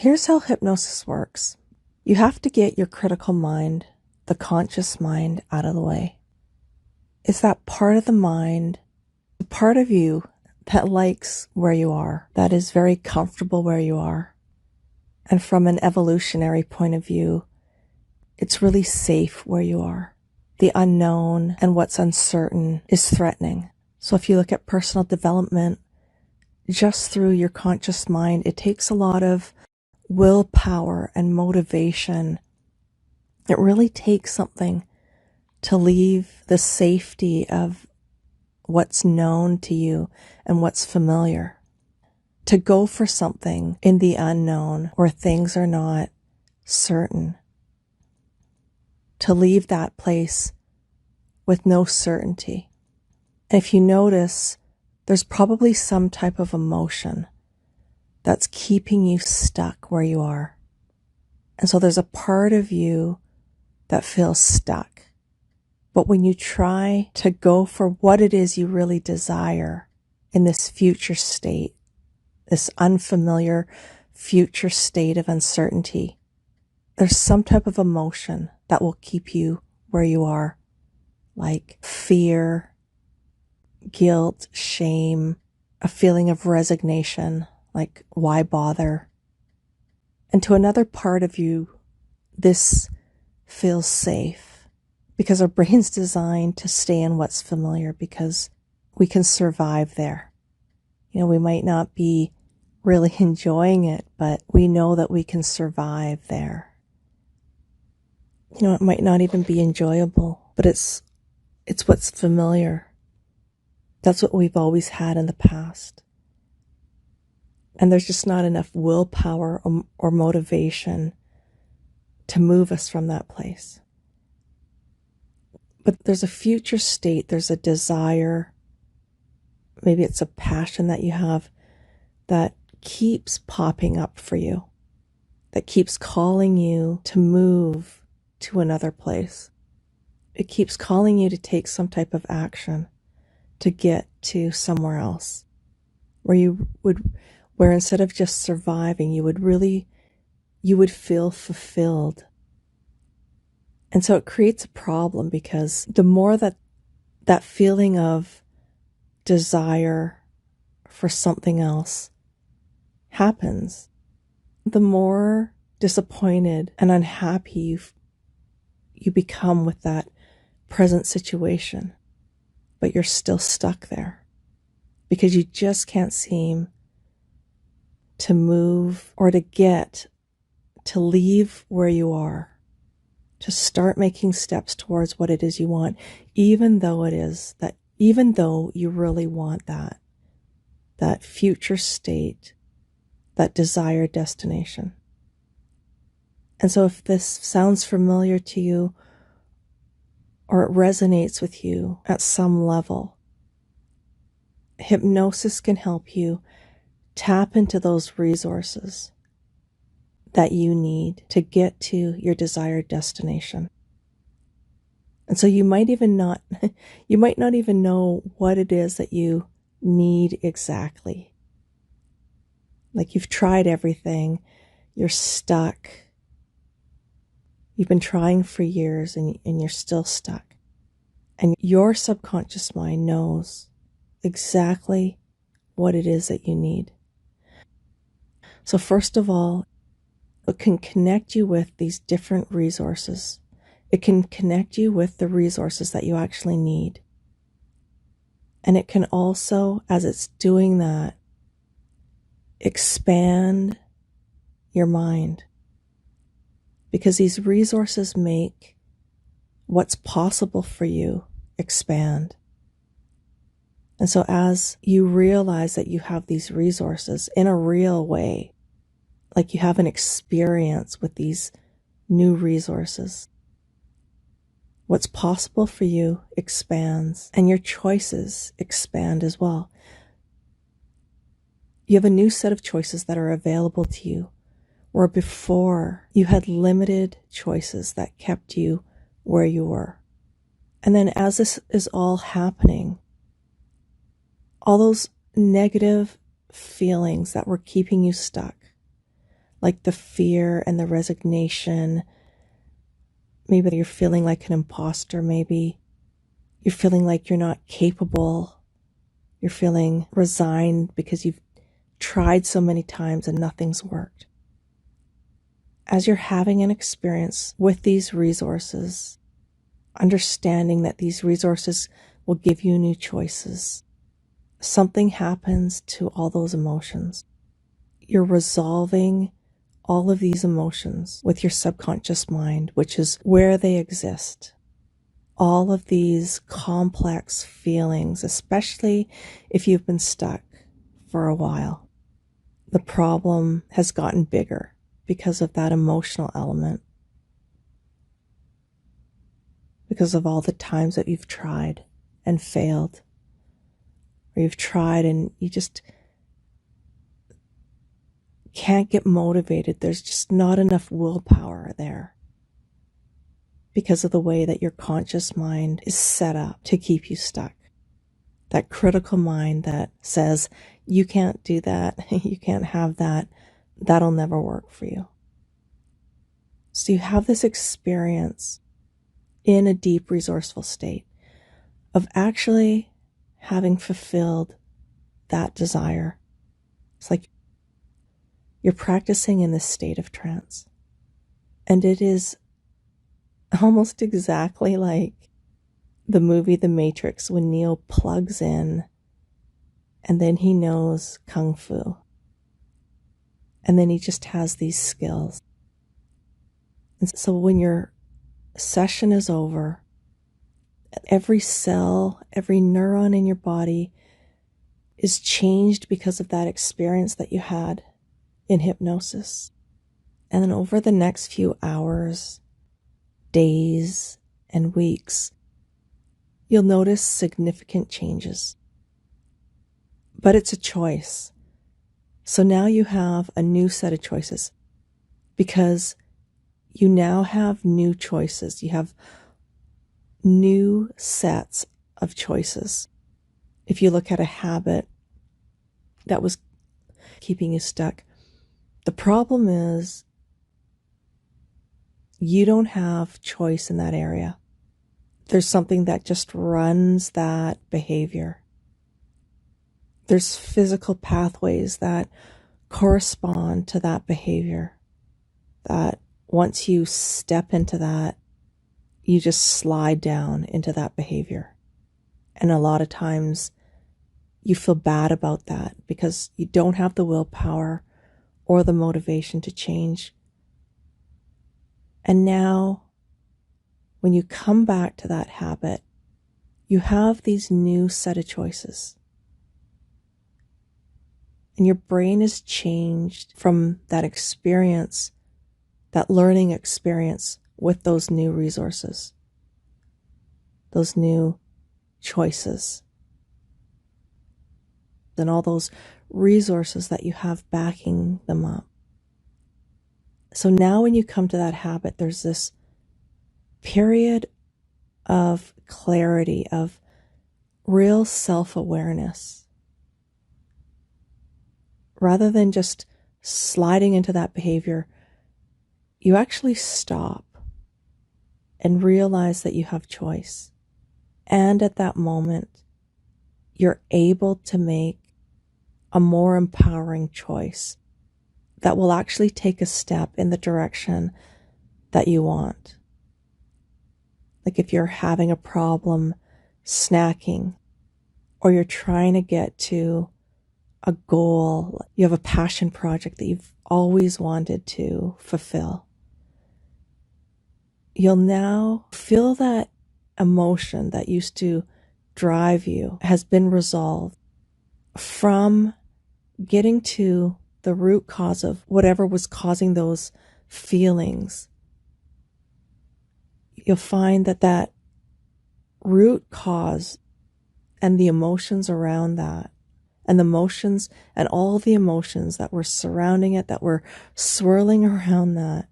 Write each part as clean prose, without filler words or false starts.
Here's how hypnosis works. You have to get your critical mind, the conscious mind, out of the way. It's that part of the mind, the part of you that likes where you are, that is very comfortable where you are. And from an evolutionary point of view, it's really safe where you are. The unknown and what's uncertain is threatening. So if you look at personal development, just through your conscious mind, it takes a lot of willpower and motivation. It really takes something to leave the safety of what's known to you and what's familiar, to go for something in the unknown where things are not certain, to leave that place with no certainty. And if you notice, there's probably some type of emotion that's keeping you stuck where you are. And so there's a part of you that feels stuck. But when you try to go for what it is you really desire in this future state, this unfamiliar future state of uncertainty, there's some type of emotion that will keep you where you are, like fear, guilt, shame, a feeling of resignation, like why bother? And to another part of you, this feels safe because our brain's designed to stay in what's familiar because we can survive there. You know, we might not be really enjoying it, but we know that we can survive there. You know, it might not even be enjoyable, but it's what's familiar. That's what we've always had in the past. And there's just not enough willpower or motivation to move us from that place. But there's a future state, there's a desire, maybe it's a passion that you have that keeps popping up for you, that keeps calling you to move to another place. It keeps calling you to take some type of action to get to somewhere else where instead of just surviving, you would feel fulfilled. And so it creates a problem because the more that feeling of desire for something else happens, the more disappointed and unhappy you become with that present situation. But you're still stuck there because you just can't seem to move or to leave where you are, to start making steps towards what it is you want, even though you really want that future state, that desired destination. And so if this sounds familiar to you or it resonates with you at some level, hypnosis can help you tap into those resources that you need to get to your desired destination. And so you might not even know what it is that you need exactly. Like you've tried everything, you're stuck. You've been trying for years and you're still stuck. And your subconscious mind knows exactly what it is that you need. So first of all, it can connect you with these different resources. It can connect you with the resources that you actually need. And it can also, as it's doing that, expand your mind. Because these resources make what's possible for you expand. And so as you realize that you have these resources in a real way, like you have an experience with these new resources, what's possible for you expands and your choices expand as well. You have a new set of choices that are available to you, where before you had limited choices that kept you where you were. And then as this is all happening, all those negative feelings that were keeping you stuck, like the fear and the resignation. Maybe you're feeling like an imposter. Maybe you're feeling like you're not capable. You're feeling resigned because you've tried so many times and nothing's worked. As you're having an experience with these resources, understanding that these resources will give you new choices, something happens to all those emotions. You're resolving all of these emotions with your subconscious mind, which is where they exist. All of these complex feelings, especially if you've been stuck for a while. The problem has gotten bigger because of that emotional element, because of all the times that you've tried and failed, or you've tried and you just can't get motivated. There's just not enough willpower there because of the way that your conscious mind is set up to keep you stuck. That critical mind that says, you can't do that, you can't have that, that'll never work for you. So you have this experience in a deep resourceful state of actually having fulfilled that desire. It's like you're practicing in this state of trance. And it is almost exactly like the movie The Matrix when Neo plugs in and then he knows Kung Fu. And then he just has these skills. And so when your session is over, every cell, every neuron in your body is changed because of that experience that you had in hypnosis. And then over the next few hours, days, and weeks, you'll notice significant changes. But it's a choice. So now you have a new set of choices because you now have new choices. You have new sets of choices. If you look at a habit that was keeping you stuck, the problem is you don't have choice in that area. There's something that just runs that behavior. There's physical pathways that correspond to that behavior, that once you step into that, you just slide down into that behavior. And a lot of times you feel bad about that because you don't have the willpower or the motivation to change. And now, when you come back to that habit, you have these new set of choices. And your brain is changed from that experience, that learning experience with those new resources, those new choices, and all those resources that you have backing them up. So now when you come to that habit, there's this period of clarity, of real self-awareness. Rather than just sliding into that behavior, you actually stop and realize that you have choice. And at that moment, you're able to make a more empowering choice that will actually take a step in the direction that you want. Like if you're having a problem snacking, or you're trying to get to a goal, you have a passion project that you've always wanted to fulfill, you'll now feel that emotion that used to drive you has been resolved from getting to the root cause of whatever was causing those feelings. You'll find that that root cause and the emotions around that, and the emotions and all the emotions that were surrounding it, that were swirling around that,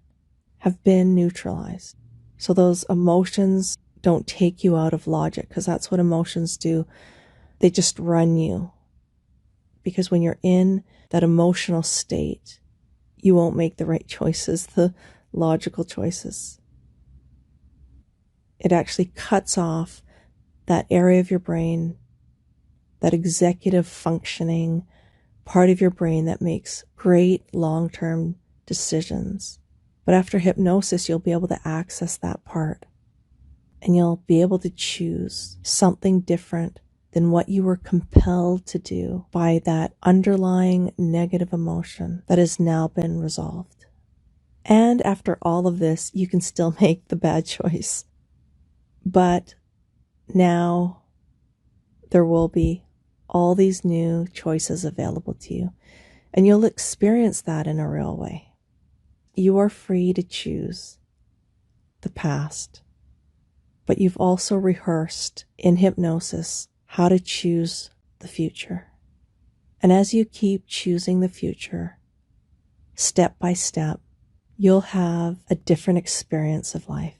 have been neutralized. So those emotions don't take you out of logic, because that's what emotions do. They just run you. Because when you're in that emotional state, you won't make the right choices, the logical choices. It actually cuts off that area of your brain, that executive functioning part of your brain that makes great long-term decisions. But after hypnosis, you'll be able to access that part, and you'll be able to choose something different than what you were compelled to do by that underlying negative emotion that has now been resolved. And after all of this, you can still make the bad choice. But now there will be all these new choices available to you, and you'll experience that in a real way. You are free to choose the past, but you've also rehearsed in hypnosis how to choose the future. And as you keep choosing the future, step by step, you'll have a different experience of life.